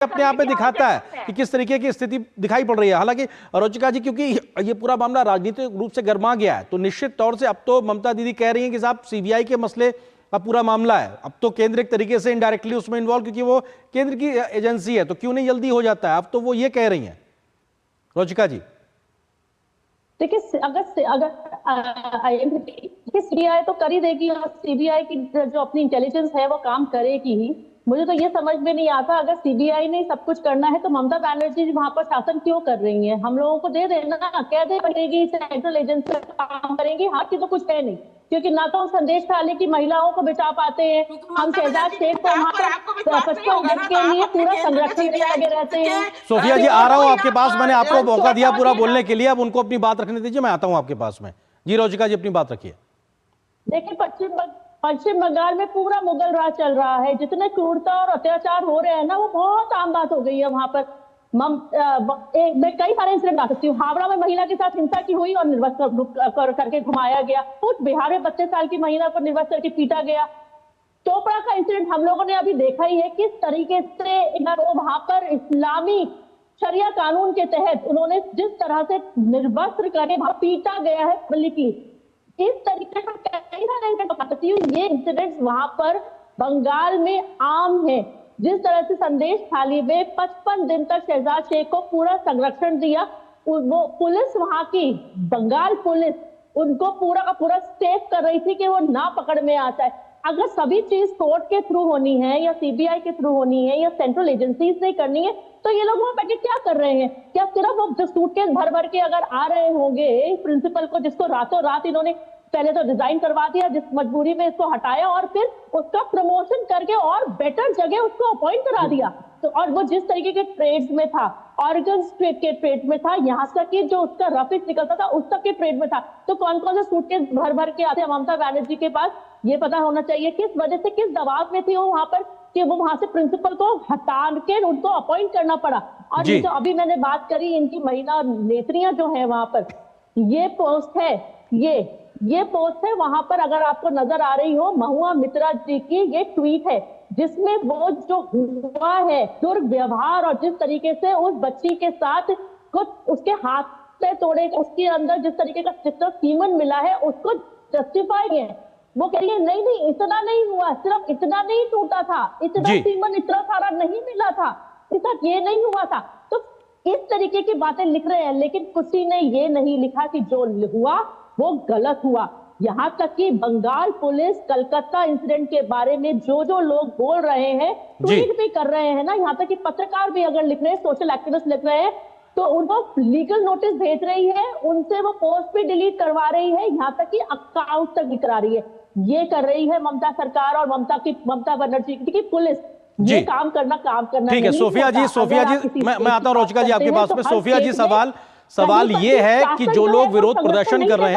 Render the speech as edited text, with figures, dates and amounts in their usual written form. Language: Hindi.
अपने आप में दिखाता है कि किस तरीके की स्थिति दिखाई पड़ रही है। हालांकि रोचिका जी, क्योंकि ये पूरा मामला राजनीतिक रूप से गर्मा गया है, तो निश्चित तौर से अब तो ममता दीदी कह रही हैं कि साहब सीबीआई के मसले का पूरा मामला है, अब तो केंद्र एक तरीके से इनडायरेक्टली उसमें इन्वॉल्व, क्योंकि वो केंद्र की एजेंसी है, तो क्यों नहीं जल्दी हो जाता है, अब तो वो ये कह रही हैं रोचिका जी। देखिए, अगर सीबीआई तो कर ही देगी और सीबीआई की जो अपनी इंटेलिजेंस है वो काम करेगी ही। मुझे तो ये समझ में नहीं आता, अगर सीबीआई ने सब कुछ करना है तो ममता बनर्जी वहां पर शासन क्यों कर रही है? हम लोगों को दे देना, कह दे बनेगी सेंट्रल एजेंसी काम करेंगी। हाथ की तो कुछ है नहीं, क्योंकि ना तो हम संदेश खाली की महिलाओं को बचा पाते हैं, हम शहजाद शेख को वहां पर 55 दिन के लिए पूरा संरक्षण देने लगे रहते हैं। सोफिया जी, आ रहा हूं आपके पास, मैंने आपको मौका दिया पूरा बोलने के लिए, अब उनको अपनी बात रखने दीजिए, मैं आता हूं आपके पास में। जी रोचिका जी, अपनी बात रखिए। देखिए, पश्चिम बंगाल में पूरा मुगल राज चल रहा है, जितने क्रूरता और अत्याचार हो रहे हैं ना, वो बहुत आम बात हो गई है वहां पर। मैं कई सारे इंसिडेंट बता सकती हूँ। हावड़ा में महिला के साथ हिंसा की हुई और निर्वस्त्र करके घुमाया गया। कुछ बिहार में 32 साल की महिला को निर्वस्त्र करके पीटा गया। चोपड़ा का इंसिडेंट हम लोगों ने अभी देखा ही है, किस तरीके से वहां पर इस्लामी शरिया कानून के तहत उन्होंने जिस तरह से निर्वस्त्र करके वहां पीटा गया है पब्लिकली। इस तरीके का कई सारे ये इंसिडेंट्स वहां पर बंगाल में आम है। जिस तरह से संदेश थाली में 55 दिन तक शहजाद शेख को पूरा संरक्षण दिया, वो पुलिस वहां की बंगाल पुलिस उनको पूरा का पूरा सेव कर रही थी कि वो ना पकड़ में आ जाए। अगर सभी चीज कोर्ट के थ्रू होनी है या सीबीआई के थ्रू होनी है या सेंट्रल एजेंसीज से करनी है, तो ये लोग वहां बैठे क्या कर रहे हैं? क्या सिर्फ वो जो सूटकेस भर भर के अगर आ रहे होंगे प्रिंसिपल को, जिसको रातों रात इन्होंने पहले तो डिजाइन करवा दिया, जिस मजबूरी में इसको हटाया, और फिर उसका प्रमोशन करके और बेटर जगह उसको अपॉइंट करा दिया। तो और वो जिस तरीके के ट्रेड्स में था, ऑर्गन के ट्रेड में था, यहाँ तक कि जो उसका रफिक निकलता था उस तक के ट्रेड में था। तो कौन कौन से सूटकेस भर भर के आते हैं ममता बनर्जी के पास, ये पता होना चाहिए। किस वजह से, किस दबाव में थी वो वहां पर कि वो वहां से प्रिंसिपल को हटा के उनको अपॉइंट करना पड़ा। और ये जो अभी मैंने बात करी, इनकी महिला नेत्रियां जो है वहां पर, ये पोस्ट है, ये पोस्ट है वहां पर, अगर आपको नजर आ रही हो, महुआ मित्रा जी की ये ट्वीट है, जिसमें वो जो हुआ है दुर्व्यवहार और जिस तरीके से उस बच्ची के साथ कुछ उसके हाथ से तोड़े, उसके अंदर जिस तरीके का जितना सीमन मिला है उसको जस्टिफाई है। वो कह रही है नहीं इतना नहीं हुआ, सिर्फ इतना नहीं टूटा था, इतना सीमन इतना सारा नहीं मिला था, इतना ये नहीं हुआ था। तो इस तरीके की बातें लिख रहे हैं, लेकिन किसी ने ये नहीं लिखा कि जो हुआ वो गलत हुआ। यहाँ तक कि बंगाल पुलिस कलकत्ता इंसिडेंट के बारे में जो लोग बोल रहे हैं, ट्वीट भी कर रहे हैं ना, यहाँ तक कि पत्रकार भी अगर लिख रहे हैं, सोशल एक्टिविस्ट लिख रहे हैं, तो उनको लीगल नोटिस भेज रही है, उनसे वो पोस्ट भी डिलीट करवा रही है, यहाँ तक कि अकाउंट तक भी करा रही है। ये कर रही है ममता सरकार और ममता बनर्जी की पुलिस। ये काम करना ठीक है। सोफिया जी, मैं आता हूं रोचिका जी आपके पास में। सोफिया जी, सवाल ये है कि जो लोग विरोध प्रदर्शन कर रहे हैं,